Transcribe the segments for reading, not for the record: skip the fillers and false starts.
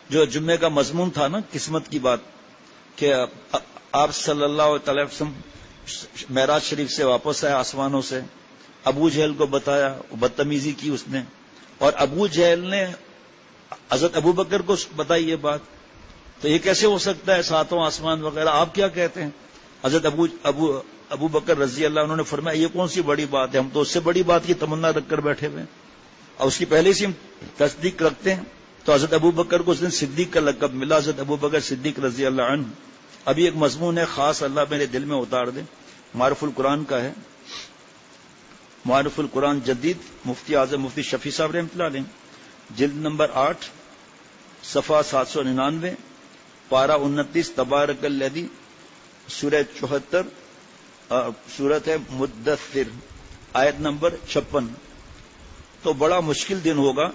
جو جمعے کا مضمون تھا نا، قسمت کی بات، کہ آپ صلی اللہ علیہ وسلم معراج شریف سے واپس آئے آسمانوں سے، ابو جہل کو بتایا، بدتمیزی کی اس نے، اور ابو جہل نے حضرت ابو بکر کو بتائی یہ بات. تو یہ کیسے ہو سکتا ہے ساتوں آسمان وغیرہ؟ آپ کیا کہتے ہیں؟ حضرت ابو بکر رضی اللہ عنہ نے فرمایا یہ کون سی بڑی بات ہے، ہم تو اس سے بڑی بات کی تمنا رکھ کر بیٹھے ہوئے ہیں اور اس کی پہلے سے ہم تصدیق رکھتے ہیں. تو حضرت ابو بکر کو اس دن صدیق کا لقب ملا، حضرت ابو بکر صدیق رضی اللہ عنہ. ابھی ایک مضمون ہے خاص، اللہ میرے دل میں اتار دے، معرف القرآن کا ہے، معرف القرآن جدید، مفتی اعظم مفتی شفیع صاحب رحمۃ اللہ علیہ، جلد نمبر 8 صفحہ 799 پارہ 29، تبارک الذی، سورہ 74، سورت ہے مدثر، آیت نمبر 56. تو بڑا مشکل دن ہوگا،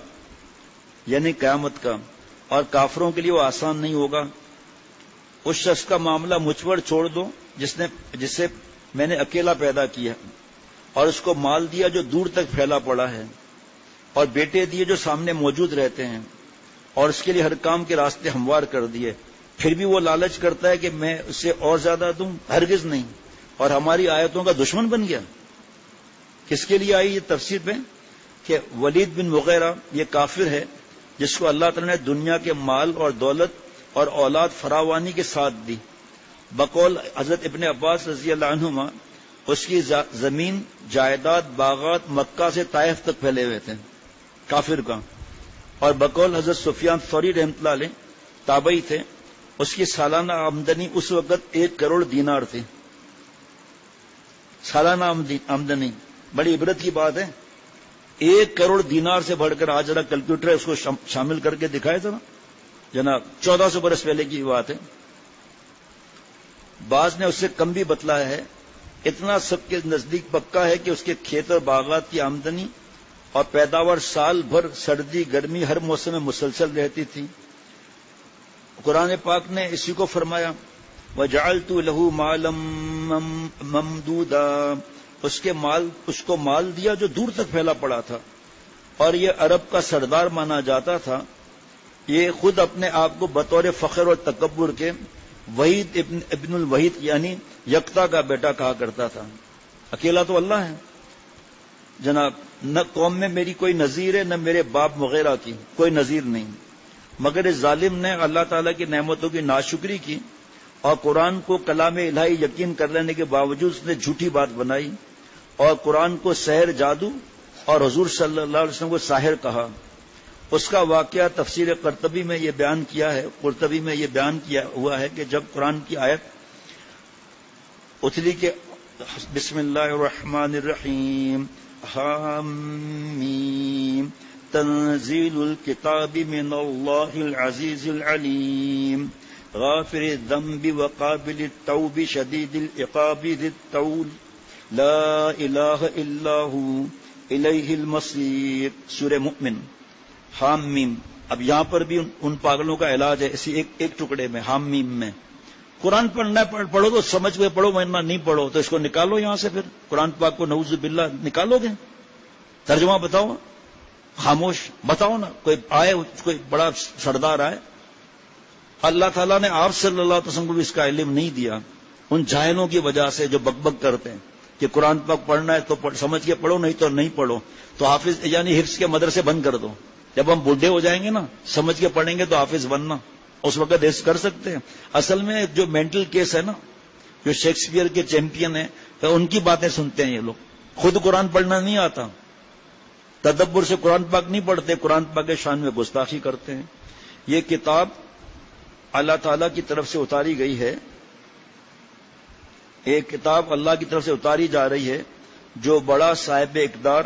یعنی قیامت کا، اور کافروں کے لیے وہ آسان نہیں ہوگا. اس شخص کا معاملہ مجھ پر چھوڑ دو جسے میں نے اکیلا پیدا کیا اور اس کو مال دیا جو دور تک پھیلا پڑا ہے، اور بیٹے دیے جو سامنے موجود رہتے ہیں، اور اس کے لیے ہر کام کے راستے ہموار کر دیے، پھر بھی وہ لالچ کرتا ہے کہ میں اسے اور زیادہ دوں. ہرگز نہیں، اور ہماری آیتوں کا دشمن بن گیا. کس کے لیے آئی یہ تفسیر پہ کہ ولید بن مغیرہ یہ کافر ہے جس کو اللہ تعالی نے دنیا کے مال اور دولت اور اولاد فراوانی کے ساتھ دی. بقول حضرت ابن عباس رضی اللہ عنہما اس کی زمین جائیداد باغات مکہ سے طائف تک پھیلے ہوئے تھے کافر کا. اور بقول حضرت سفیان ثوری رحمۃ اللہ علیہ تابعی تھے، اس کی سالانہ آمدنی اس وقت 1 کروڑ دینار تھی. سالانہ آمدنی بڑی عبرت کی بات ہے. 1 کروڑ دینار سے بڑھ کر آج ذرا کیلکولیٹر ہے اس کو شامل کر کے دکھائے ذرا جناب، 1400 برس پہلے کی بات ہے. بعض نے اس سے کم بھی بتلایا ہے. اتنا سب کے نزدیک پکا ہے کہ اس کے کھیت اور باغات کی آمدنی اور پیداوار سال بھر سردی گرمی ہر موسم میں مسلسل رہتی تھی. قرآن پاک نے اسی کو فرمایا وَجَعَلْتُ لَهُ مَالًا مَمْدُودًا، اس کو مال دیا جو دور تک پھیلا پڑا تھا، اور یہ عرب کا سردار مانا جاتا تھا. یہ خود اپنے آپ کو بطور فخر اور تکبر کے وحید ابن الوحید یعنی یکتا کا بیٹا کہا کرتا تھا. اکیلا تو اللہ ہے جناب، نہ قوم میں میری کوئی نظیر ہے، نہ میرے باپ وغیرہ کی کوئی نظیر نہیں. مگر اس ظالم نے اللہ تعالیٰ کی نعمتوں کی ناشکری کی اور قرآن کو کلام الہی یقین کر لینے کے باوجود اس نے جھوٹی بات بنائی اور قرآن کو سحر جادو اور حضور صلی اللہ علیہ وسلم کو ساحر کہا. اس کا واقعہ تفسیر قرطبی میں یہ بیان کیا ہوا ہے کہ جب قرآن کی آیت اتری کہ بسم اللہ الرحمن الرحیم حامیم تنزیل الکتاب من اللہ العزیز العلیم غافر الذنب وقابل التوب شدید العقاب ذی الطول لا الہ الا ھو الیہ المصیر. سورہ مؤمن. حام میم. اب یہاں پر بھی ان پاگلوں کا علاج ہے اسی ایک ٹکڑے میں، حام میم میں. قرآن پڑھنا پڑھو تو سمجھ کے پڑھو، ورنہ نہیں پڑھو تو اس کو نکالو یہاں سے. پھر قرآن پاک کو نعوذ باللہ نکالو گے، ترجمہ بتاؤ، خاموش بتاؤ نا. کوئی آئے، کوئی بڑا سردار آئے. اللہ تعالیٰ نے آپ صلی اللہ علیہ وسلم کو بھی اس کا علم نہیں دیا، ان جاہلوں کی وجہ سے جو بک بک کرتے ہیں کہ قرآن پاک پڑھنا ہے تو سمجھ کے پڑھو، نہیں تو نہیں پڑھو. تو حافظ یعنی حفظ کے مدرسے بند کر دو. جب ہم بوڑھے ہو جائیں گے نا، سمجھ کے پڑھیں گے تو حافظ بننا، اس وقت حفظ کر سکتے ہیں. اصل میں جو مینٹل کیس ہے نا، جو شیکسپیئر کے چیمپئن ہیں، تو ان کی باتیں سنتے ہیں یہ لوگ. خود قرآن پڑھنا نہیں آتا، تدبر سے قرآن پاک نہیں پڑھتے، قرآن پاک کے شان میں گستاخی کرتے ہیں. یہ کتاب اللہ تعالیٰ کی طرف سے اتاری گئی ہے، ایک کتاب اللہ کی طرف سے اتاری جا رہی ہے جو بڑا صاحب اقدار،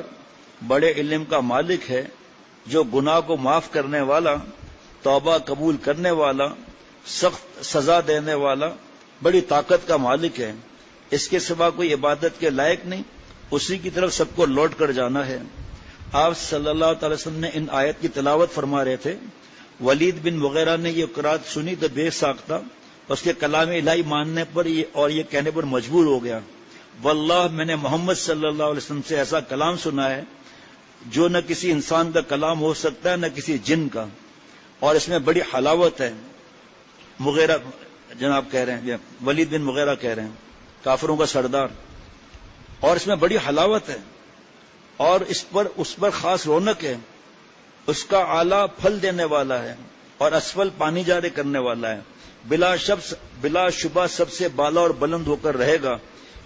بڑے علم کا مالک ہے، جو گناہ کو معاف کرنے والا، توبہ قبول کرنے والا، سخت سزا دینے والا، بڑی طاقت کا مالک ہے. اس کے سوا کوئی عبادت کے لائق نہیں، اسی کی طرف سب کو لوٹ کر جانا ہے. آپ صلی اللہ تعالی وسلم نے ان آیت کی تلاوت فرما رہے تھے. ولید بن مغیرہ نے یہ قرات سنی تو بے ساختہ اس کے کلام الہی ماننے پر اور یہ کہنے پر مجبور ہو گیا، واللہ میں نے محمد صلی اللہ علیہ وسلم سے ایسا کلام سنا ہے جو نہ کسی انسان کا کلام ہو سکتا ہے نہ کسی جن کا. اور اس میں بڑی حلاوت ہے. مغیرہ جناب کہہ رہے ہیں، ولید بن مغیرہ کہہ رہے ہیں، کافروں کا سردار، اور اس میں بڑی حلاوت ہے اور اس پر خاص رونق ہے. اس کا اعلیٰ پھل دینے والا ہے اور اسفل پانی جاری کرنے والا ہے. بلا شبہ سب سے بالا اور بلند ہو کر رہے گا.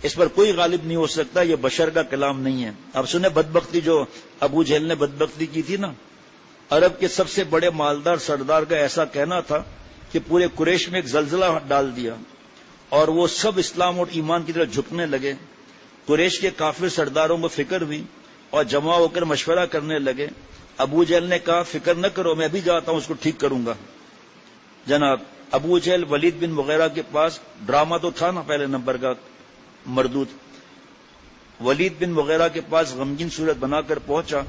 اس پر کوئی غالب نہیں ہو سکتا. یہ بشر کا کلام نہیں ہے. اب سنیں بدبختی جو ابو جہل نے بدبختی کی تھی نا. عرب کے سب سے بڑے مالدار سردار کا ایسا کہنا تھا کہ پورے قریش میں ایک زلزلہ ڈال دیا اور وہ سب اسلام اور ایمان کی طرف جھکنے لگے. قریش کے کافر سرداروں کو فکر ہوئی اور جمع ہو کر مشورہ کرنے لگے. ابو جہل نے کہا فکر نہ کرو، میں بھی جاتا ہوں، اس کو ٹھیک کروں گا. جناب ابو جہل ولید بن مغیرہ کے پاس، ڈرامہ تو تھا نا پہلے نمبر کا مردود، ولید بن مغیرہ کے پاس غمگین صورت بنا کر پہنچا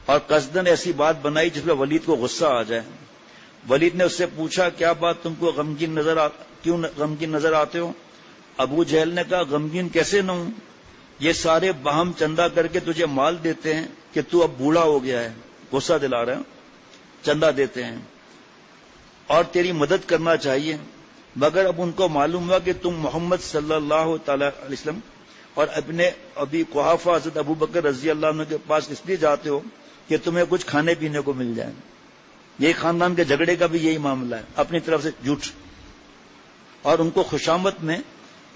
اور قصدن ایسی بات بنائی جس میں ولید کو غصہ آ جائے. ولید نے اس سے پوچھا کیا بات تم کو کیوں غمگین نظر آتے ہو؟ ابو جہل نے کہا غمگین کیسے نہ ہوں، یہ سارے باہم چندہ کر کے تجھے مال دیتے ہیں کہ تو اب بوڑھا ہو گیا ہے، غصہ دلا رہے ہیں، چندہ دیتے ہیں اور تیری مدد کرنا چاہیے، مگر اب ان کو معلوم ہوا کہ تم محمد صلی اللہ تعالی علیہ وسلم اور اپنے ابی قحافہ حضرت ابو بکر رضی اللہ عنہ کے پاس اس لیے جاتے ہو کہ تمہیں کچھ کھانے پینے کو مل جائے. یہی خاندان کے جھگڑے کا بھی یہی معاملہ ہے، اپنی طرف سے جھوٹ، اور ان کو خوشامد میں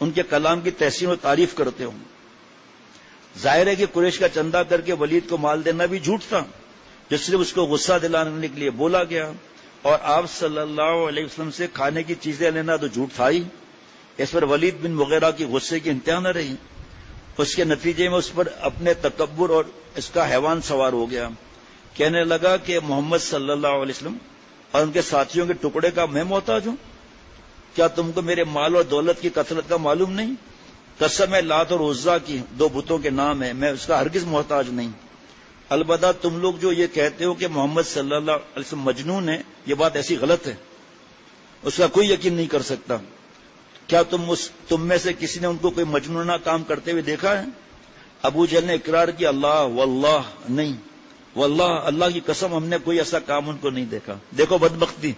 ان کے کلام کی تحسین و تعریف کرتے ہوں. ظاہر ہے کہ قریش کا چندہ کر کے ولید کو مال دینا بھی جھوٹ تھا، جو صرف اس کو غصہ دلانے کے لیے بولا گیا، اور آپ صلی اللہ علیہ وسلم سے کھانے کی چیزیں لینا تو جھوٹ تھا ہی. اس پر ولید بن مغیرہ کی غصے کی انتہا نہ رہی. اس کے نتیجے میں اس پر اپنے تکبر اور اس کا حیوان سوار ہو گیا. کہنے لگا کہ محمد صلی اللہ علیہ وسلم اور ان کے ساتھیوں کے ٹکڑے کا میں محتاج ہوں؟ کیا تم کو میرے مال اور دولت کی کثرت کا معلوم نہیں؟ قسم ہے لات اور عزا کی، دو بتوں کے نام ہے، میں اس کا ہرگز محتاج نہیں. البتہ تم لوگ جو یہ کہتے ہو کہ محمد صلی اللہ علیہ وسلم مجنون ہے، یہ بات ایسی غلط ہے، اس کا کوئی یقین نہیں کر سکتا. کیا تم میں سے کسی نے ان کو کوئی مجنونہ کام کرتے ہوئے دیکھا ہے؟ ابو جہل نے اقرار کیا، اللہ واللہ نہیں، واللہ اللہ کی قسم ہم نے کوئی ایسا کام ان کو نہیں دیکھا. دیکھو بدبختی،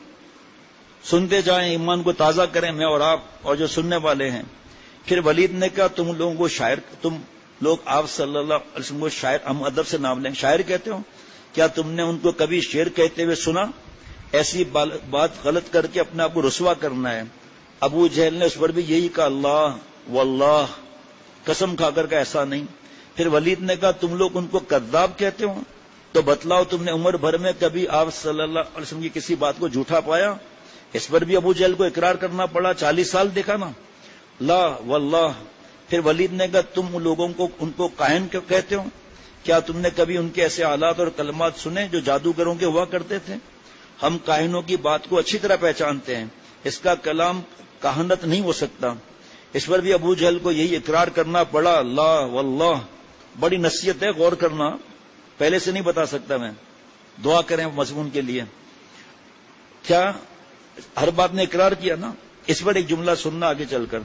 سنتے جائیں، ایمان کو تازہ کریں میں اور آپ اور جو سننے والے ہیں. پھر ولید نے کہا تم لوگوں کو شاعر، تم لوگ آپ صلی اللہ علیہ وسلم کو شاعر، ہم ادب سے نام لیں، شاعر کہتے ہو؟ کیا تم نے ان کو کبھی شعر کہتے ہوئے سنا؟ ایسی بات غلط کر کے اپنے آپ کو رسوا کرنا ہے. ابو جہل نے اس پر بھی یہی کہا، اللہ واللہ قسم کھا کر کا ایسا نہیں. پھر ولید نے کہا تم لوگ ان کو کذاب کہتے ہو؟ تو بتلاؤ تم نے عمر بھر میں کبھی آپ صلی اللہ علیہ وسلم کی کسی بات کو جھوٹا پایا؟ اس پر بھی ابو جہل کو اقرار کرنا پڑا. 40 سال دیکھا نا، لا واللہ. پھر ولید نے کہا تم لوگوں کو ان کو کاہن کہتے ہو؟ کیا تم نے کبھی ان کے ایسے آلات اور کلمات سنے جو جادوگروں کے ہوا کرتے تھے؟ ہم کاہنوں کی بات کو اچھی طرح پہچانتے ہیں، اس کا کلام کہانت نہیں ہو سکتا. اس پر بھی ابو جہل کو یہی اقرار کرنا پڑا، لا واللہ. بڑی نصیحت ہے، غور کرنا، پہلے سے نہیں بتا سکتا میں، دعا کریں مضمون کے لیے. کیا ہر بات نے اقرار کیا نا؟ اس پر ایک جملہ سننا آگے چل کر.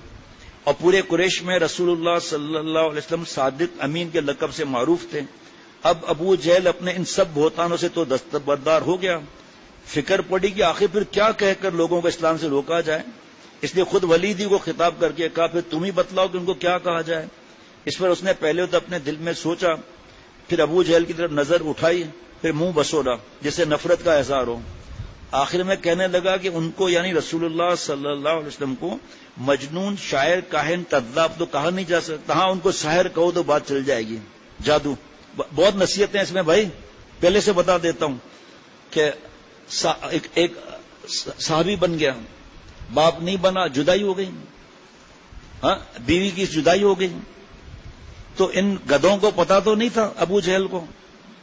اور پورے قریش میں رسول اللہ صلی اللہ علیہ وسلم صادق امین کے لقب سے معروف تھے. اب ابو جہل اپنے ان سب بہتانوں سے تو دستبردار ہو گیا. فکر پڑی کہ آخر پھر کیا کہہ کر لوگوں کو اسلام سے روکا جائے. اس لیے خود ولید ہی کو خطاب کر کے کہا پھر تم ہی بتلاؤ کہ ان کو کیا کہا جائے. اس پر اس نے پہلے تو اپنے دل میں سوچا، پھر ابو جہل کی طرف نظر اٹھائی، پھر منہ بسوڑا جسے نفرت کا اظہار ہو. آخر میں کہنے لگا کہ ان کو یعنی رسول اللہ صلی اللہ علیہ وسلم کو مجنون، شاعر، کاہن، کذاب تو کہا نہیں جا سکتا. ہاں ان کو ساحر کہو تو بات چل جائے گی، جادو. بہت نصیحتیں اس میں بھائی، پہلے سے بتا دیتا ہوں کہ ایک صحابی بن گیا، باپ نہیں بنا، جدائی ہو گئی، ہاں بیوی کی جدائی ہو گئی. تو ان گدھوں کو پتا تو نہیں تھا ابو جہل کو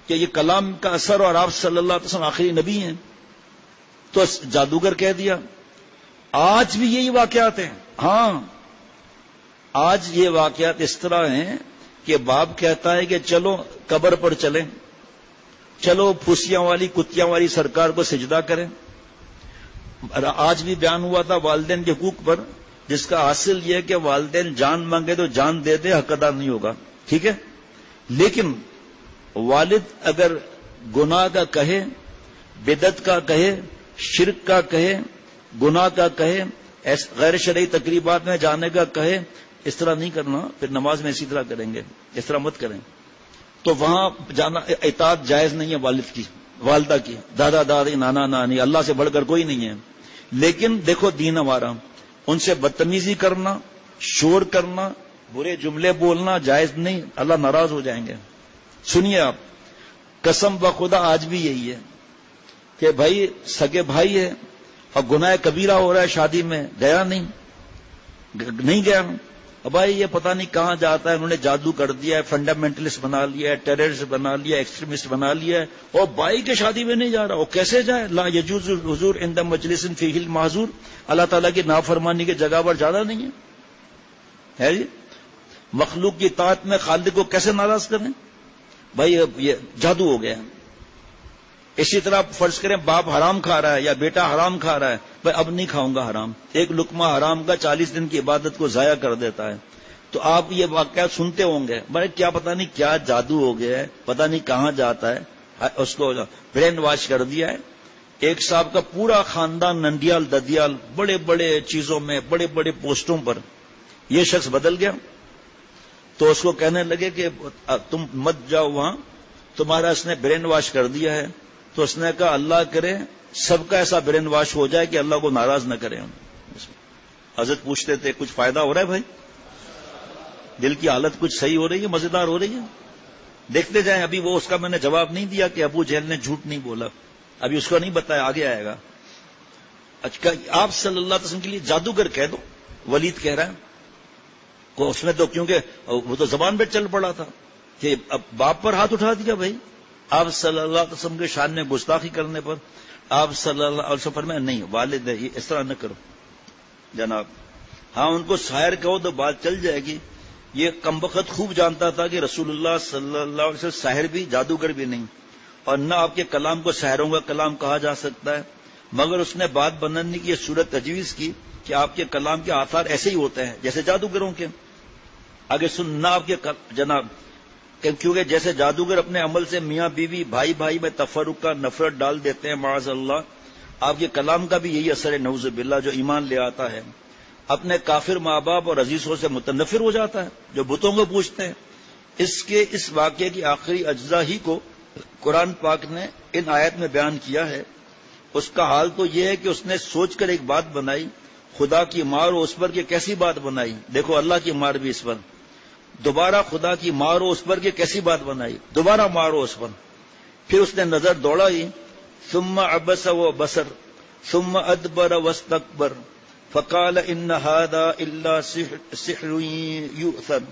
کہ یہ کلام کا اثر اور آپ صلی اللہ علیہ وسلم آخری نبی ہیں، تو جادوگر کہہ دیا. آج بھی یہی واقعات ہیں. ہاں آج یہ واقعات اس طرح ہیں کہ باپ کہتا ہے کہ چلو قبر پر چلیں، چلو پھوسیاں والی کتیاں والی سرکار کو سجدہ کریں. آج بھی بیان ہوا تھا والدین کے حقوق پر، جس کا حاصل یہ کہ والدین جان مانگے تو جان دے دے، حق ادا نہیں ہوگا، ٹھیک ہے. لیکن والد اگر گناہ کا کہے، بدعت کا کہے، شرک کا کہے، گناہ کا کہے، غیر شرعی تقریبات میں جانے کا کہے، اس طرح نہیں کرنا، پھر نماز میں اسی طرح کریں گے، اس طرح مت کریں. تو وہاں جانا اطاعت جائز نہیں ہے والد کی، والدہ کی، دادا دادی، نانا نانی، اللہ سے بڑھ کر کوئی نہیں ہے. لیکن دیکھو دین ہمارا، ان سے بدتمیزی کرنا، شور کرنا، برے جملے بولنا جائز نہیں، اللہ ناراض ہو جائیں گے. سنیے آپ، قسم بخدا آج بھی یہی ہے کہ بھائی سگے بھائی ہے اور گناہ کبیرہ ہو رہا ہے، شادی میں گیا نہیں گیا. اب بھائی یہ پتہ نہیں کہاں جاتا ہے، انہوں نے جادو کر دیا ہے، فنڈامنٹلسٹ بنا لیا ہے، ٹیررسٹ بنا لیا ہے، ایکسٹریمسٹ بنا لیا ہے، اور بھائی کے شادی میں نہیں جا رہا. وہ کیسے جائے؟ لا یجوز الحضور عند مجلس فیہ المعذور، اللہ تعالیٰ کی نافرمانی کی جگہ پر جانا نہیں ہے جی. مخلوق کی اطاعت میں خالق کو کیسے ناراض کریں؟ بھائی یہ جادو ہو گیا. اسی طرح فرض کریں باپ حرام کھا رہا ہے یا بیٹا حرام کھا رہا ہے، بھائی اب نہیں کھاؤں گا حرام، ایک لقمہ حرام کا 40 دن کی عبادت کو ضائع کر دیتا ہے. تو آپ یہ واقعات سنتے ہوں گے، بھائی کیا پتہ نہیں کیا جادو ہو گیا ہے، پتہ نہیں کہاں جاتا ہے، اس کو برین واش کر دیا ہے. ایک صاحب کا پورا خاندان ننڈیال ددیال بڑے بڑے چیزوں میں، بڑے بڑے پوسٹوں پر، یہ شخص بدل گیا. تو اس کو کہنے لگے کہ تم مت جاؤ وہاں، تمہارا اس نے برین واش کر دیا ہے. تو اس نے کہا اللہ کرے سب کا ایسا برین واش ہو جائے کہ اللہ کو ناراض نہ کرے. حضرت پوچھتے تھے کچھ فائدہ ہو رہا ہے بھائی؟ دل کی حالت کچھ صحیح ہو رہی ہے، مزیدار ہو رہی ہے؟ دیکھتے جائیں. ابھی وہ اس کا میں نے جواب نہیں دیا کہ ابو جہل نے جھوٹ نہیں بولا، ابھی اس کو نہیں بتایا، آگے آئے گا. اچھا آپ صلی اللہ علیہ وسلم کے لیے جادوگر کہہ دو، ولید کہہ رہا ہے کو اس میں تو، کیونکہ وہ تو زبان پہ چل پڑا تھا کہ اب باپ پر ہاتھ اٹھا دیا. بھائی آپ صلی اللہ علیہ وسلم کے شان میں گستاخی کرنے پر آپ صلی اللہ علیہ وسلم فرمایا نہیں والد ہے، یہ اس طرح نہ کرو جناب. ہاں ان کو ساحر کہو تو بات چل جائے گی. یہ کمبخت خوب جانتا تھا کہ رسول اللہ صلی اللہ علیہ وسلم ساحر بھی جادوگر بھی نہیں، اور نہ آپ کے کلام کو ساحروں کا کلام کہا جا سکتا ہے. مگر اس نے بات بنانے کی یہ صورت تجویز کی کہ آپ کے کلام کے آثار ایسے ہی ہوتے ہیں جیسے جادوگروں کے. آگے سننا آپ کے جناب، کیونکہ جیسے جادوگر اپنے عمل سے میاں بیوی بھائی بھائی میں تفرق کا نفرت ڈال دیتے ہیں معاذ اللہ، آپ کے کلام کا بھی یہی اثر ہے نعوذ باللہ. جو ایمان لے آتا ہے اپنے کافر ماں باپ اور عزیزوں سے متنفر ہو جاتا ہے جو بتوں کو پوجتے ہیں. اس واقعے کی آخری اجزاء ہی کو قرآن پاک نے ان آیت میں بیان کیا ہے. اس کا حال تو یہ ہے کہ اس نے سوچ کر ایک بات بنائی، خدا کی مارو اس پر کہ کیسی بات بنائی. دیکھو اللہ کی مار بھی اس پر، دوبارہ خدا کی مارو اس پر کہ کیسی بات بنائی، دوبارہ مارو اس پر. پھر اس نے نظر دوڑائی، ثم عبس و بصر ثم ادبر واستکبر فقال ان هذا الا سحر یؤثر.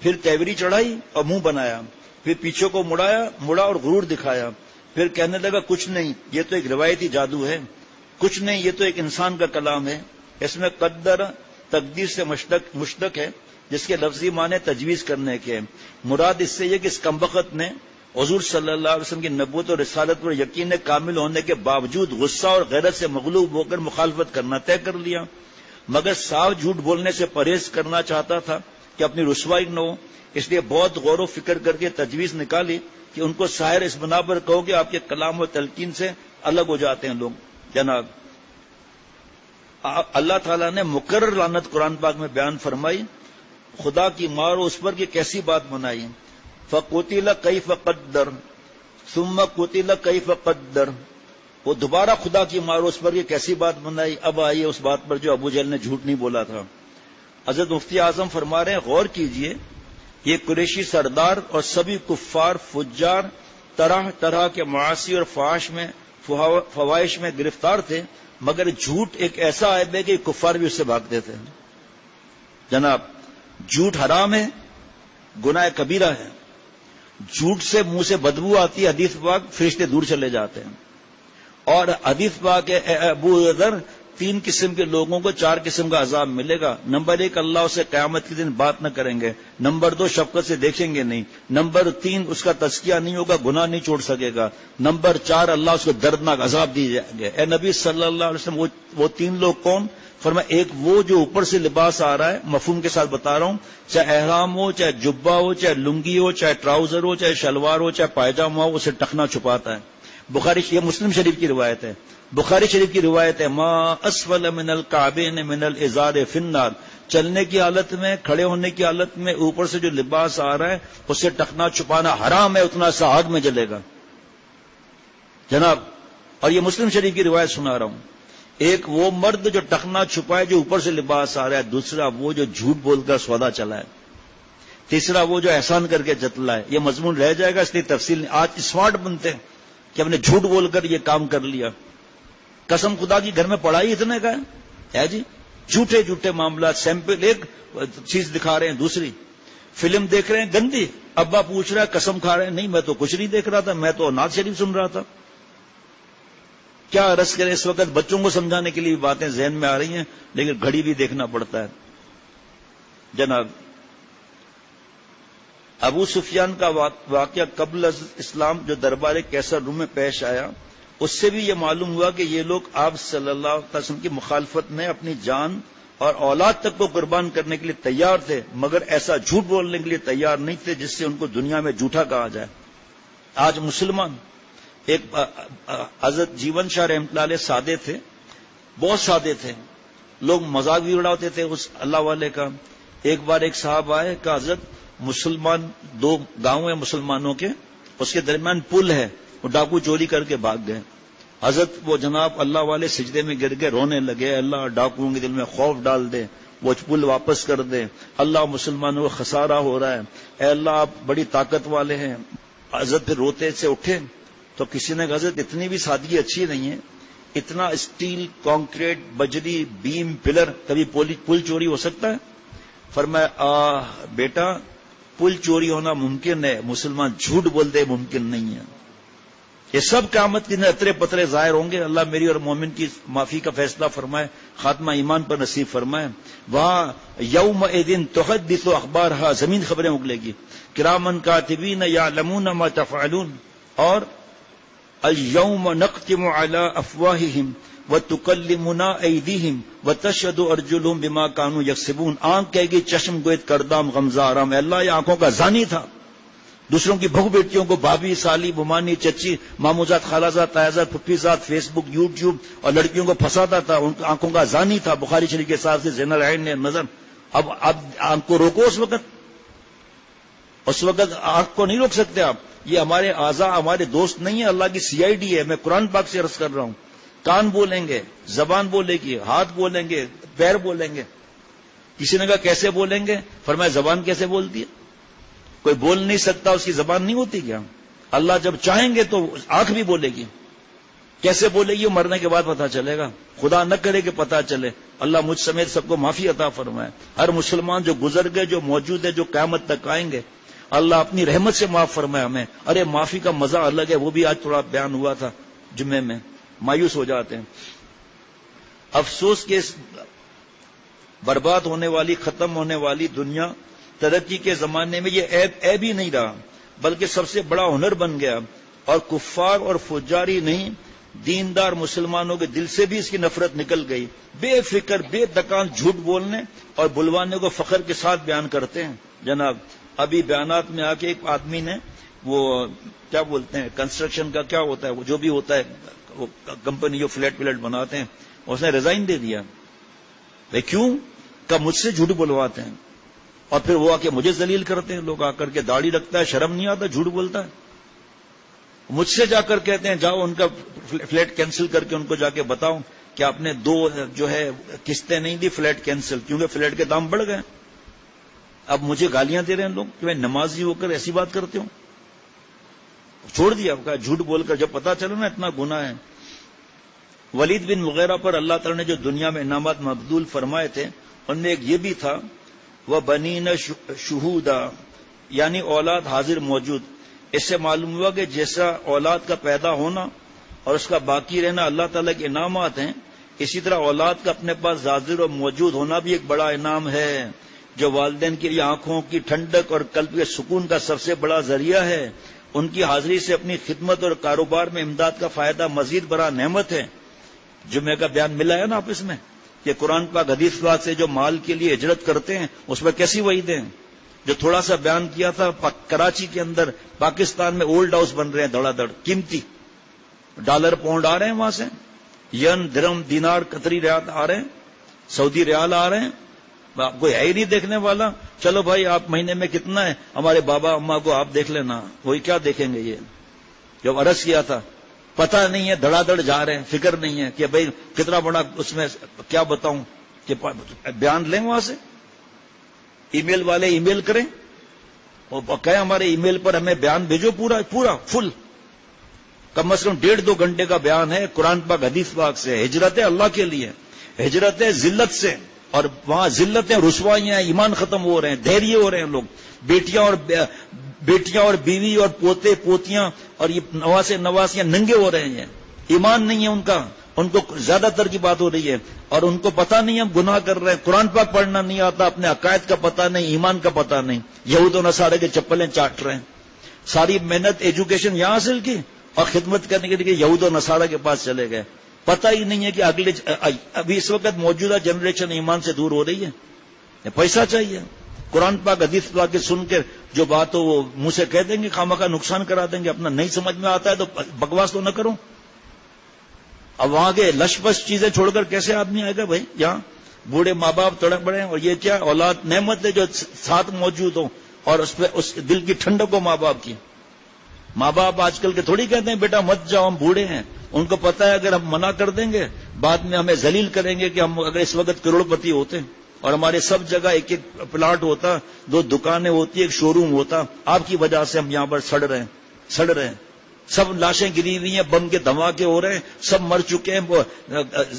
پھر تیوری چڑھائی اور منہ بنایا، پھر پیچھے کو مڑا اور غرور دکھایا. پھر کہنے لگا کچھ نہیں، یہ تو ایک روایتی جادو ہے، کچھ نہیں، یہ تو ایک انسان کا کلام ہے. اس میں قدر تقدیر سے مشتق ہے جس کے لفظی معنی تجویز کرنے کے. مراد اس سے یہ کہ اس کمبخت نے حضور صلی اللہ علیہ وسلم کی نبوت اور رسالت پر یقین کامل ہونے کے باوجود غصہ اور غیرت سے مغلوب ہو کر مخالفت کرنا طے کر لیا. مگر صاف جھوٹ بولنے سے پرہیز کرنا چاہتا تھا کہ اپنی رسوائی نہ ہو، اس لیے بہت غور و فکر کر کے تجویز نکالی کہ ان کو ساحر اس بنا پر کہو کہ آپ کے کلام و تلقین سے الگ ہو جاتے ہیں لوگ. جناب اللہ تعالیٰ نے مقرر لعنت قرآن پاک میں بیان فرمائی، خدا کی مار اس پر کہ کیسی بات بنائی. فقتل کیف قدر ثم قتل کیف قدر، وہ دوبارہ خدا کی مار اس پر کہ کیسی بات بنائی. اب آئیے اس بات پر جو ابو جہل نے جھوٹ نہیں بولا تھا. حضرت مفتی اعظم فرما رہے ہیں غور کیجئے، یہ قریشی سردار اور سبھی کفار فجار طرح طرح کے معاصی اور فواحش میں گرفتار تھے، مگر جھوٹ ایک ایسا عیب ہے کہ کفار بھی اس سے بھاگتے تھے. جناب جھوٹ حرام ہے، گناہ کبیرہ ہے. جھوٹ سے منہ سے بدبو آتی ہے، حدیث پاک فرشتے دور چلے جاتے ہیں. اور حدیث پاک ابو ذر 3 قسم کے لوگوں کو 4 قسم کا عذاب ملے گا. نمبر 1 اللہ اسے قیامت کے دن بات نہ کریں گے. نمبر 2 شفقت سے دیکھیں گے نہیں. نمبر 3 اس کا تزکیہ نہیں ہوگا، گناہ نہیں چھوڑ سکے گا. نمبر 4 اللہ اس کو دردناک عذاب دی جائیں گے. اے نبی صلی اللہ علیہ وسلم وہ 3 لوگ کون؟ فرمایا ایک وہ جو اوپر سے لباس آ رہا ہے، مفہوم کے ساتھ بتا رہا ہوں، چاہے احرام ہو، چاہے جبہ ہو، چاہے لنگی ہو، چاہے ٹراؤزر ہو، چاہے شلوار ہو، چاہے پائجامہ ہو، اسے ٹخنا چھپاتا ہے. بخاری، یہ مسلم شریف کی روایت ہے، بخاری شریف کی روایت ہے، ما اسفل من الکعبین من الازار فی النار، چلنے کی حالت میں، کھڑے ہونے کی حالت میں اوپر سے جو لباس آ رہا ہے اسے ٹکنا چھپانا حرام ہے، اتنا سا آگ میں جلے گا جناب۔ اور یہ مسلم شریف کی روایت سنا رہا ہوں۔ ایک وہ مرد جو ٹکنا چھپائے جو اوپر سے لباس آ رہا ہے، دوسرا وہ جو جھوٹ بول کر سودا چلا ہے، تیسرا وہ جو احسان کر کے جتلا ہے۔ یہ مضمون رہ جائے گا، اس لیے تفصیل نہیں۔ آج اسمارٹ بنتے ہیں کہ ہم نے جھوٹ بول کر یہ کام کر لیا۔ قسم خدا کی گھر میں پڑھائی اتنے کا ہے جی، جھوٹے جھوٹے معاملات، سیمپل ایک چیز دکھا رہے ہیں دوسری، فلم دیکھ رہے ہیں گندی، ابا پوچھ رہا ہے قسم کھا رہے ہیں، نہیں میں تو کچھ نہیں دیکھ رہا تھا، میں تو نعت شریف سن رہا تھا۔ کیا عرض کریں، اس وقت بچوں کو سمجھانے کے لیے باتیں ذہن میں آ رہی ہیں، لیکن گھڑی بھی دیکھنا پڑتا ہے جناب۔ ابو سفیان کا واقعہ قبل از اسلام جو دربار کیسر روم میں پیش آیا، اس سے بھی یہ معلوم ہوا کہ یہ لوگ آپ صلی اللہ علیہ وسلم کی مخالفت میں اپنی جان اور اولاد تک کو قربان کرنے کے لیے تیار تھے، مگر ایسا جھوٹ بولنے کے لیے تیار نہیں تھے جس سے ان کو دنیا میں جھوٹا کہا جائے۔ آج مسلمان، ایک حضرت جیون شاہ رحمۃ اللہ علیہ سادے تھے، بہت سادے تھے، لوگ مذاق بھی اڑاتے تھے اس اللہ والے کا۔ ایک بار ایک صاحب آئے کہ حضرت مسلمان، دو گاؤں ہیں مسلمانوں کے، اس کے درمیان پل ہے، وہ ڈاکو چوری کر کے بھاگ گئے۔ حضرت وہ جناب اللہ والے سجدے میں گر کے رونے لگے، اللہ ڈاکوؤں کے دل میں خوف ڈال دے، وہ پل واپس کر دے، اللہ مسلمانوں کو خسارہ ہو رہا ہے، اے اللہ آپ بڑی طاقت والے ہیں۔ حضرت پھر روتے سے اٹھے تو کسی نے کہا حضرت اتنی بھی سادگی اچھی نہیں ہے، اتنا اسٹیل، کانکریٹ، بجری، بیم، پلر، کبھی پل چوری ہو سکتا ہے؟ فرمایا بیٹا پل چوری ہونا ممکن ہے، مسلمان جھوٹ بولتے ممکن نہیں ہے۔ یہ سب قیامت کے دن اترے پترے ظاہر ہوں گے، اللہ میری اور مومن کی معافی کا فیصلہ فرمائے، خاتمہ ایمان پر نصیب فرمائے۔ وہاں یومئذ تحدث اخبارها، زمین خبریں اگلے گی، کرامن کاتبین یعلمون ما تفعلون، اور اليوم نختم على افواههم وتكلمنا ايديهم وتشهد ارجلهم بما كانوا يكسبون۔ آنکھ کہے گی چشم گوید کردام غمزہ آرام ہے، اللہ یہ آنکھوں کا زانی تھا، دوسروں کی بہو بیٹیوں کو بھابھی، سالی، بمانی، چچی، ماموزاد، خالازاد، تایازاد، پھپھیزاد، فیس بک، یوٹیوب اور لڑکیوں کو پھنساتا تھا، ان آنکھوں کا زانی تھا۔ بخاری شریف کے ساتھ سے زین العین نے نظر۔ اب آنکھ کو روکو، اس وقت آنکھ کو نہیں روک سکتے آپ۔ یہ ہمارے اعضاء ہمارے دوست نہیں ہیں، اللہ کی سی آئی ڈی ہے۔ میں قرآن پاک سے عرض کر رہا ہوں، کان بولیں گے، زبان بولے گی، ہاتھ بولیں گے، پیر بولیں گے۔ کسی نے کہا کیسے بولیں گے؟ فرمایا زبان کیسے بولتی ہے؟ کوئی بول نہیں سکتا، اس کی زبان نہیں ہوتی کیا؟ اللہ جب چاہیں گے تو آنکھ بھی بولے گی، کیسے بولے گی وہ مرنے کے بعد پتا چلے گا، خدا نہ کرے کہ پتا چلے۔ اللہ مجھ سمیت سب کو معافی عطا فرمائے۔ ہر مسلمان جو گزر گئے، جو موجود ہے، جو قیامت تک آئیں گے، اللہ اپنی رحمت سے معاف فرمائے ہمیں۔ ارے معافی کا مزہ الگ ہے، وہ بھی آج تھوڑا بیان ہوا تھا جمعے میں، مایوس ہو جاتے ہیں۔ افسوس کہ اس برباد ہونے والی، ختم ہونے والی دنیا، ترقی کے زمانے میں یہ عیب ہی نہیں رہا، بلکہ سب سے بڑا ہنر بن گیا، اور کفار اور فجاری نہیں، دیندار مسلمانوں کے دل سے بھی اس کی نفرت نکل گئی۔ بے فکر، بے دکان جھوٹ بولنے اور بلوانے کو فخر کے ساتھ بیان کرتے ہیں جناب۔ ابھی بیانات میں آ کے ایک آدمی نے، وہ کیا بولتے ہیں، کنسٹرکشن کا کیا ہوتا ہے، وہ جو بھی ہوتا ہے، وہ کمپنی جو فلیٹ بناتے ہیں، اس نے ریزائن دے دیا۔ بھائی کیوں؟ کہ مجھ سے جھوٹ بلواتے ہیں، اور پھر وہ آ کے مجھے ذلیل کرتے ہیں۔ لوگ آ کر کے داڑھی رکھتا ہے، شرم نہیں آتا، جھوٹ بولتا ہے۔ مجھ سے جا کر کہتے ہیں جاؤ ان کا فلیٹ کینسل کر کے ان کو جا کے بتاؤ کہ آپ نے 2 جو ہے قسطیں نہیں دی، فلیٹ کینسل، کیونکہ فلیٹ کے دام بڑھ گئے۔ اب مجھے گالیاں دے رہے ہیں لوگ کہ میں نمازی ہو کر ایسی بات کرتے ہوں۔ چھوڑ دیا، کہا جھوٹ بول کر جب پتا چلا نا اتنا گناہ ہے۔ ولید بن مغیرہ پر اللہ تعالی نے جو دنیا میں انعامات مبذول فرمائے تھے، ان میں ایک یہ بھی تھا، وہ بنین شہودا، یعنی اولاد حاضر موجود۔ اس سے معلوم ہوا کہ جیسا اولاد کا پیدا ہونا اور اس کا باقی رہنا اللہ تعالیٰ کے انعامات ہیں، اسی طرح اولاد کا اپنے پاس حاضر اور موجود ہونا بھی ایک بڑا انعام ہے، جو والدین کے لیے آنکھوں کی ٹھنڈک اور قلب کے سکون کا سب سے بڑا ذریعہ ہے۔ ان کی حاضری سے اپنی خدمت اور کاروبار میں امداد کا فائدہ مزید بڑا نعمت ہے۔ جمعہ کا بیان ملا ہے نا آپس میں کہ قرآن پاک حدیث پاک سے جو مال کے لیے ہجرت کرتے ہیں اس میں کیسی وعیدیں ہیں۔ جو تھوڑا سا بیان کیا تھا، کراچی کے اندر، پاکستان میں اولڈ ہاؤس بن رہے ہیں دھڑا دھڑ، قیمتی ڈالر پاؤنڈ آ رہے ہیں وہاں سے، ین درہم دینار قطری ریال آ رہے ہیں، سعودی ریال آ رہے ہیں، کوئی ہے ہی نہیں دیکھنے والا. چلو بھائی آپ مہینے میں کتنا ہے، ہمارے بابا اما کو آپ دیکھ لینا، وہی کیا دیکھیں گے. یہ جب عرض کیا تھا پتہ نہیں ہے، دھڑا دھڑ جا رہے ہیں، فکر نہیں ہے کہ بھائی کتنا بڑا اس میں کیا بتاؤں کہ بیان لیں وہاں سے. ای میل والے ای میل کریں اور کہیں ہمارے ای میل پر ہمیں بیان بھیجو پورا فل، کم از کم 1.5-2 گھنٹے کا بیان ہے قرآن پاک حدیث پاک سے. ہجرت ہے اللہ کے لیے، ہجرت ہے ذلت سے، اور وہاں ذلتیں رسوائیاں، ایمان ختم ہو رہے ہیں، دھیریے ہو رہے ہیں لوگ، بیٹیاں اور بیوی اور پوتے پوتیاں اور یہ نواسیاں ننگے ہو رہے ہیں. ایمان نہیں ہے ان کا، ان کو زیادہ تر کی بات ہو رہی ہے، اور ان کو پتہ نہیں ہم گناہ کر رہے ہیں. قرآن پاک پڑھنا نہیں آتا، اپنے عقائد کا پتہ نہیں، ایمان کا پتہ نہیں، یہود و نصارے کے چپلیں چاٹ رہے ہیں. ساری محنت ایجوکیشن یہاں حاصل کی اور خدمت کرنے کے لیے یہود و نصارہ کے پاس چلے گئے. پتہ ہی نہیں ہے کہ ابھی اس وقت موجودہ جنریشن ایمان سے دور ہو رہی ہے. پیسہ چاہیے، قرآن پاک حدیث پاک کے سن کے جو بات ہو وہ منہ سے کہہ دیں گے، خامخواہ نقصان کرا دیں گے. اپنا نہیں سمجھ میں آتا ہے تو بکواس تو نہ کرو. اب وہاں کے لش پش چیزیں چھوڑ کر کیسے آدمی آئے گا بھائی؟ یہاں بوڑھے ماں باپ تڑپ پڑے ہیں، اور یہ کیا اولاد نعمت ہے جو ساتھ موجود ہو، اور اس پہ اس دل کی ٹھنڈک ہو ماں باپ کی. ماں باپ آج کل کے تھوڑی کہتے ہیں بیٹا مت جاؤ ہم بوڑھے ہیں. ان کو پتہ ہے اگر ہم منع کر دیں گے بعد میں ہمیں ذلیل کریں گے. کہ ہم اگر اس وقت کروڑ پتی ہوتے اور ہمارے سب جگہ ایک پلاٹ ہوتا، 2 دکانیں ہوتی، ایک شو روم ہوتا، آپ کی وجہ سے ہم یہاں پر سڑ رہے ہیں. سب لاشیں گری ہوئی ہیں، بم کے دھماکے ہو رہے ہیں، سب مر چکے ہیں.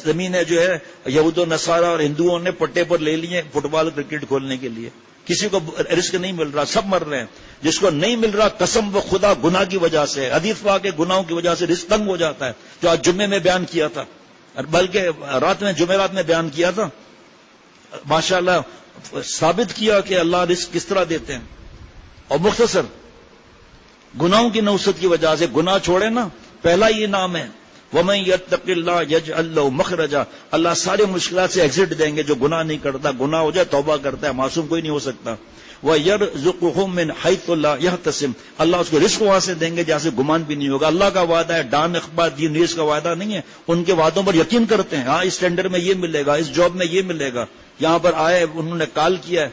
زمینیں جو ہے یہود و نصارہ اور ہندوؤں نے پٹے پر لے لی ہیں فٹ بال کرکٹ کھولنے کے لیے. کسی کو رزق نہیں مل رہا، سب مر رہے ہیں. جس کو نہیں مل رہا قسم و خدا گناہ کی وجہ سے، حدیث پاک کے گناہوں کی وجہ سے رزق تنگ ہو جاتا ہے. جو آج جمعے میں بیان کیا تھا، بلکہ جمعرات میں بیان کیا تھا، ماشاءاللہ ثابت کیا کہ اللہ رزق کس طرح دیتے ہیں. اور مختصر گناہوں کی نوست کی وجہ سے گناہ چھوڑے نا، پہلا یہ نام ہے وَمَن يَتَّقِ اللَّهَ يَجْعَل لَّهُ مَخْرَجًا. اللہ سارے مشکلات سے ایگزٹ دیں گے. جو گناہ نہیں کرتا، گناہ ہو جائے توبہ کرتا ہے، معصوم کوئی نہیں ہو سکتا. وَيَرْزُقُهُ مِنْ حَيْثُ لَا يَحْتَسِبُ. اللہ اس کو رزق وہاں سے دیں گے جہاں سے گمان بھی نہیں ہوگا. اللہ کا وعدہ ہے، ڈان اخبار دین نیز کا وعدہ نہیں ہے. ان کے وعدوں پر یقین کرتے ہیں. ہاں اس ٹینڈر میں یہ ملے گا، اس جاب میں یہ ملے گا، یہاں پر آئے انہوں نے کال کیا ہے،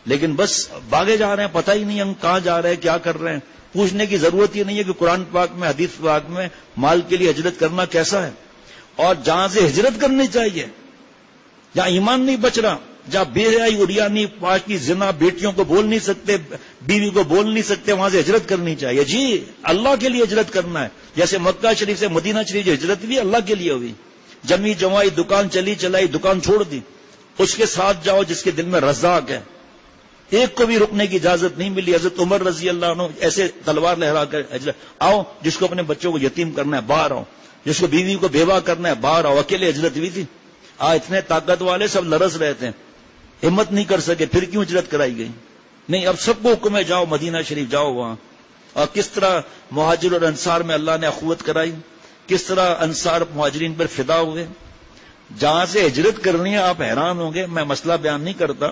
لیکن بس بھاگے جا رہے ہیں. پتہ ہی نہیں ہم کہاں جا رہے ہیں، کیا کر رہے ہیں. پوچھنے کی ضرورت ہی نہیں ہے کہ قرآن پاک میں حدیث پاک میں مال کے لیے ہجرت کرنا کیسا ہے. اور جہاں سے ہجرت کرنی چاہیے، جہاں ایمان نہیں بچ رہا، جہاں بے حیائی اریانی پاکی زنا، بیٹیوں کو بول نہیں سکتے، بیوی کو بول نہیں سکتے، وہاں سے ہجرت کرنی چاہیے. جی اللہ کے لیے ہجرت کرنا ہے. جیسے مکہ شریف سے مدینہ شریف جو ہجرت بھی اللہ کے لیے ہوئی. جمی جمائی دکان چلی چلائی، دکان چھوڑ دی. اس کے ساتھ جاؤ جس کے دل میں رزاق ہے. ایک کو بھی رکنے کی اجازت نہیں ملی. حضرت عمر رضی اللہ عنہ ایسے تلوار لہرا کر آؤ، جس کو اپنے بچوں کو یتیم کرنا ہے باہر آؤ، جس کو بیوی کو بیوہ کرنا ہے باہر آؤ. اکیلے ہجرت ہوئی تھی. اتنے طاقت والے سب لرز رہے تھے، ہمت نہیں کر سکے. پھر کیوں ہجرت کرائی گئی؟ نہیں، اب سب کو حکم ہے جاؤ مدینہ شریف جاؤ وہاں. اور کس طرح مہاجر اور انصار میں اللہ نے اخوت کرائی، کس طرح انصار مہاجرین پر فدا ہوئے. جہاں سے ہجرت کرنی ہے آپ حیران ہوں گے. میں مسئلہ بیان نہیں کرتا،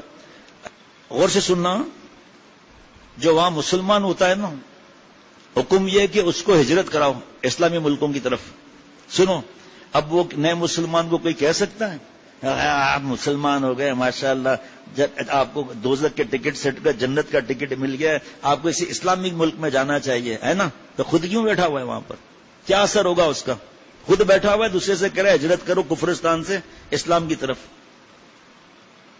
غور سے سننا. جو وہاں مسلمان ہوتا ہے نا، حکم یہ کہ اس کو ہجرت کراؤ اسلامی ملکوں کی طرف. سنو، اب وہ نئے مسلمان کو کوئی کہہ سکتا ہے آپ مسلمان ہو گئے ماشاءاللہ، آپ کو دوزخ کے ٹکٹ سیٹ کا جنت کا ٹکٹ مل گیا ہے، آپ کو اسی اسلامک ملک میں جانا چاہیے، ہے نا؟ تو خود کیوں بیٹھا ہوا ہے وہاں پر؟ کیا اثر ہوگا اس کا؟ خود بیٹھا ہوا ہے، دوسرے سے کہہ رہا ہے ہجرت کرو کفرستان سے اسلام کی طرف،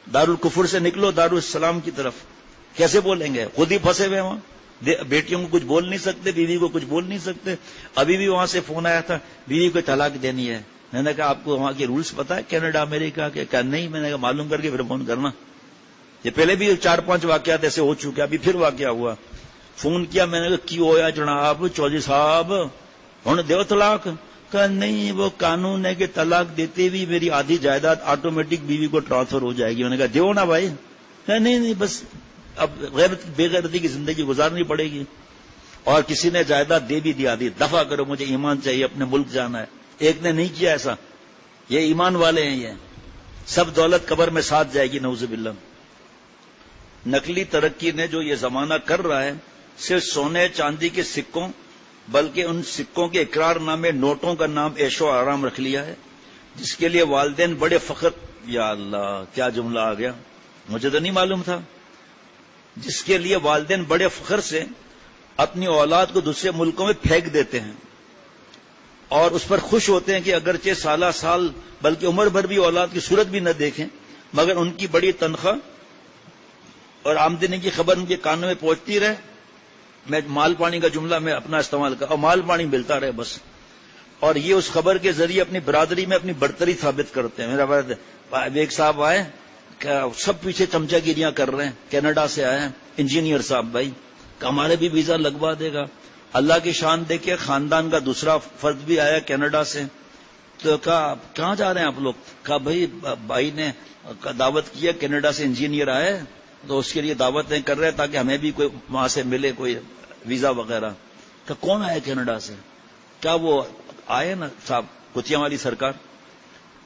دارالکفر سے نکلو دارالسلام کی طرف. کیسے بولیں گے؟ خود ہی پھنسے ہوئے وہاں. بیٹیوں کو کچھ بول نہیں سکتے، بیوی کو کچھ بول نہیں سکتے. ابھی بھی وہاں سے فون آیا تھا، بیوی کو طلاق دینی ہے. میں نے کہا آپ کو وہاں کے رولز پتا ہے کینیڈا امریکہ کے؟ کہا نہیں. میں نے کہا معلوم کر کے پھر فون کرنا. یہ پہلے بھی 4-5 واقعات ایسے ہو چکے، ابھی پھر واقعہ ہوا. فون کیا، میں نے کہا کی ہویا جناب چودھری صاحب ہوں دیو طلاق؟ کہا نہیں، وہ قانون ہے کہ طلاق دیتے بھی میری آدھی جائیداد آٹومیٹک بیوی کو ٹرانسفر ہو جائے گی. میں نے کہا دیو نا بھائی. کہا نہیں بس اب بے غیرتی کی زندگی گزارنی پڑے گی. اور کسی نے جائیداد دے بھی دیا، دفع کرو مجھے ایمان چاہیے، اپنے ملک جانا ہے. ایک نے نہیں کیا ایسا. یہ ایمان والے ہیں، یہ سب دولت قبر میں ساتھ جائے گی نعوذ باللہ. نقلی ترقی نے جو یہ زمانہ کر رہا ہے، صرف سونے چاندی کے سکوں بلکہ ان سکوں کے اقرار نامے نوٹوں کا نام عیش و آرام رکھ لیا ہے، جس کے لیے والدین بڑے فخر، یا اللہ کیا جملہ آ گیا، مجھے تو نہیں معلوم تھا، جس کے لیے والدین بڑے فخر سے اپنی اولاد کو دوسرے ملکوں میں پھینک دیتے ہیں اور اس پر خوش ہوتے ہیں کہ اگرچہ سالہ سال بلکہ عمر بھر بھی اولاد کی صورت بھی نہ دیکھیں، مگر ان کی بڑی تنخواہ اور آمدنی کی خبر ان کے کانوں میں پہنچتی رہے۔ میں مال پانی کا جملہ میں اپنا استعمال کر، اور مال پانی ملتا رہے بس، اور یہ اس خبر کے ذریعے اپنی برادری میں اپنی برتری ثابت کرتے ہیں۔ میرا ایک صاحب آئے، سب پیچھے چمچا گیریاں کر رہے ہیں، کینیڈا سے آئے ہیں انجینئر صاحب، بھائی کہ ہمارے بھی ویزا لگوا دے گا۔ اللہ کی شان دیکھے، خاندان کا دوسرا فرد بھی آیا کینیڈا سے، تو کہا کہاں جا رہے ہیں آپ لوگ؟ کہا بھائی نے دعوت کی ہے، کینیڈا سے انجینئر آئے تو اس کے لیے دعوتیں کر رہے ہیں تاکہ ہمیں بھی کوئی وہاں سے ملے کوئی ویزا وغیرہ۔ کہ کون آیا کینیڈا سے؟ کیا وہ آئے نا صاحب کتیا والی سرکار؟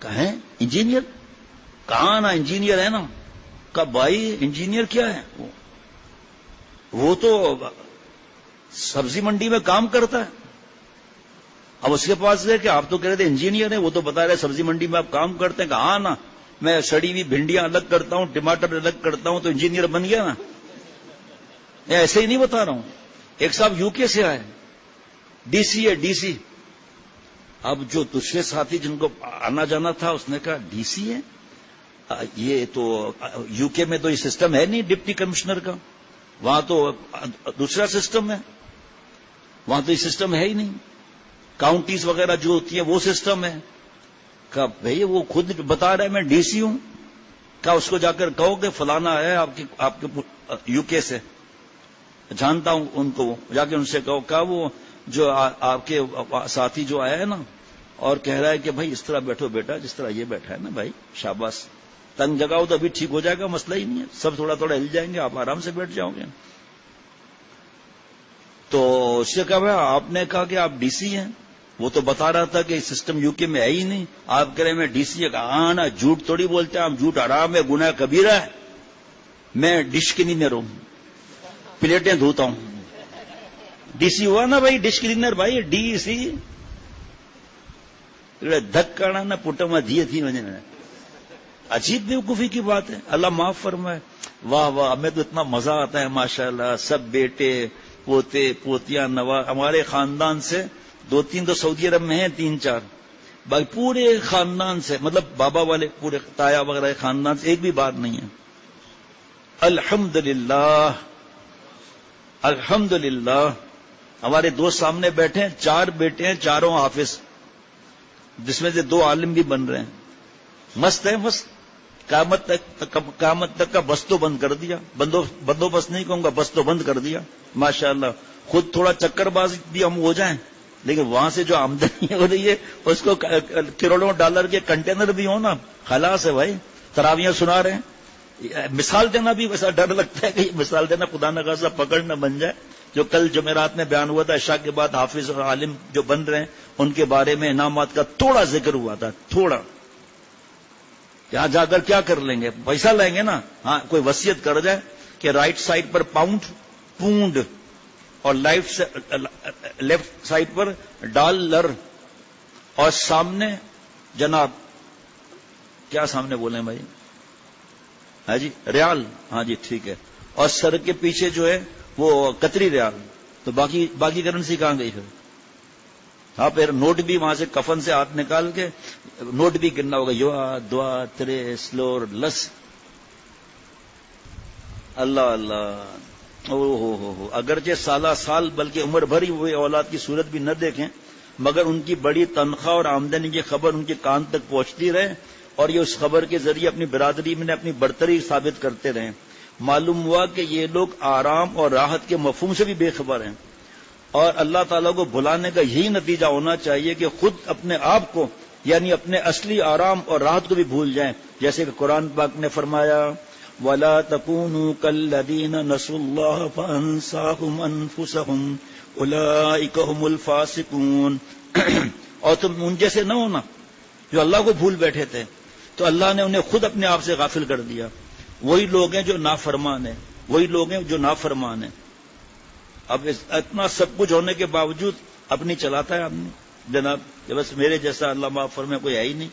کہیں انجینئر؟ کہاں نا انجینئر ہے نا؟ کہ بھائی انجینئر کیا ہے؟ وہ تو سبزی منڈی میں کام کرتا ہے۔ اب اس کے پاس ہے کہ آپ تو کہہ رہے تھے انجینئر ہیں، وہ تو بتا رہے سبزی منڈی میں آپ کام کرتے ہیں۔ کہ ہاں نا، میں سڑی ہوئی بھنڈیاں الگ کرتا ہوں، ٹماٹر الگ کرتا ہوں، تو انجینئر بن گیا نا۔ میں ایسے ہی نہیں بتا رہا ہوں۔ ایک صاحب یو کے سے آئے، ڈی سی ہے، ڈی سی۔ اب جو دوسرے ساتھی جن کو آنا جانا تھا، اس نے کہا ڈی سی ہے؟ یہ تو یو کے میں تو یہ سسٹم ہے نہیں ڈپٹی کمشنر کا، وہاں تو دوسرا سسٹم ہے، وہاں تو یہ سسٹم ہے ہی نہیں، کاؤنٹیز وغیرہ جو ہوتی ہیں وہ سسٹم ہے۔ کہا بھئی وہ خود بتا رہا ہے میں ڈی سی ہوں۔ کہا اس کو جا کر کہو کہ فلانا ہے آپ کے یو کے سے، جانتا ہوں ان کو، جا کے ان سے کہو۔ کہا وہ جو آپ کے ساتھی جو آیا ہے نا اور کہہ رہا ہے کہ بھائی اس طرح بیٹھو بیٹا، جس طرح یہ بیٹھا ہے نا، بھائی شاباش، تنگ جگہ ہو تو ابھی ٹھیک ہو جائے گا، مسئلہ ہی نہیں ہے، سب تھوڑا تھوڑا ہل جائیں گے، آپ آرام سے بیٹھ جاؤ گے۔ تو اس سے کہا بھائی آپ نے کہا کہ آپ ڈی سی ہیں، وہ تو بتا رہا تھا کہ سسٹم یو کے میں ہے ہی نہیں، آپ کہہ رہے میں ڈی سی ہے۔ کہا نا جھوٹ تھوڑی بولتے ہیں، جھوٹ حرام ہے، گناہ کبیرہ ہے، میں ڈش کلینر ہوں، پلیٹیں دھوتا ہوں۔ ڈی سی ہوا نا بھائی، ڈش کلینر بھائی، ڈی سی دھکڑا نا پٹما دیے تھی مجھے۔ عجیب بیوقوفی کی بات ہے، اللہ معاف فرمائے۔ واہ واہ، ہمیں تو اتنا مزہ آتا ہے ماشاءاللہ، سب بیٹے پوتے پوتیاں نوا، ہمارے خاندان سے 2-3 تو سعودی عرب میں ہیں، 3-4 باقی پورے خاندان سے، مطلب بابا والے پورے تایا وغیرہ خاندان سے ایک بھی بات نہیں ہے۔ الحمدللہ الحمدللہ، ہمارے دوست سامنے بیٹھے ہیں، 4 بیٹے ہیں، چاروں حافظ، جس میں سے 2 عالم بھی بن رہے ہیں، مست ہے مست۔ قیامت تک کا بس تو بند کر دیا، بندوبست نہیں کہوں گا، بس تو بند کر دیا ماشاءاللہ۔ خود تھوڑا چکر باز بھی ہم ہو جائیں، لیکن وہاں سے جو آمدنی ہو رہی ہے اس کو کروڑوں ڈالر کے کنٹینر بھی ہو نا، خلاص ہے بھائی۔ تراویاں سنا رہے ہیں، مثال دینا بھی ویسا ڈر لگتا ہے کہ مثال دینا خدا نہ خاصا پکڑ نہ بن جائے۔ جو کل جمعرات میں بیان ہوا تھا، عشاء کے بعد حافظ اور عالم جو بن رہے ہیں ان کے بارے میں انعامات کا تھوڑا ذکر ہوا تھا، تھوڑا۔ یہاں جا کر کیا کر لیں گے؟ پیسہ لیں گے نا، ہاں کوئی وصیت کر جائے کہ رائٹ سائڈ پر پونڈ اور لیفٹ سائڈ پر ڈالر، اور سامنے جناب کیا سامنے بولیں بھائی؟ ہاں جی ریال، ہاں جی ٹھیک ہے، اور سر کے پیچھے جو ہے وہ قطری ریال، تو باقی کرنسی کہاں گئی پھر؟ ہاں پھر نوٹ بھی وہاں سے کفن سے ہاتھ نکال کے نوٹ بھی گننا ہوگا، یوا دعا ترے سلور لس، اللہ اللہ، ہو اگرچہ سالہ سال بلکہ عمر بھر ہی ہوئے اولاد کی صورت بھی نہ دیکھیں، مگر ان کی بڑی تنخواہ اور آمدنی کی خبر ان کے کان تک پہنچتی رہے، اور یہ اس خبر کے ذریعے اپنی برادری میں اپنی برتری ثابت کرتے رہے۔ معلوم ہوا کہ یہ لوگ آرام اور راحت کے مفہوم سے بھی بے خبر ہیں، اور اللہ تعالیٰ کو بھلانے کا یہی نتیجہ ہونا چاہیے کہ خود اپنے آپ کو یعنی اپنے اصلی آرام اور راحت کو بھی بھول جائیں، جیسے کہ قرآن پاک نے فرمایا وَلَا تَكُونُوا كَالَّذِينَ نَسُوا اللَّهَ فَأَنسَاهُمْ أَنفُسَهُمْ أُولَئِكَ هُمُ الْفَاسِقُونَ، اور تم ان جیسے نہ ہونا جو اللہ کو بھول بیٹھے تھے، تو اللہ نے انہیں خود اپنے آپ سے غافل کر دیا۔ وہی لوگ ہیں جو نافرمان ہیں، وہی لوگ ہیں جو نافرمان ہیں۔ اب اتنا سب کچھ ہونے کے باوجود اپنی چلاتا ہے آدمی جناب، کہ بس میرے جیسا اللہ معاف فرمائے کوئی ہے ہی نہیں.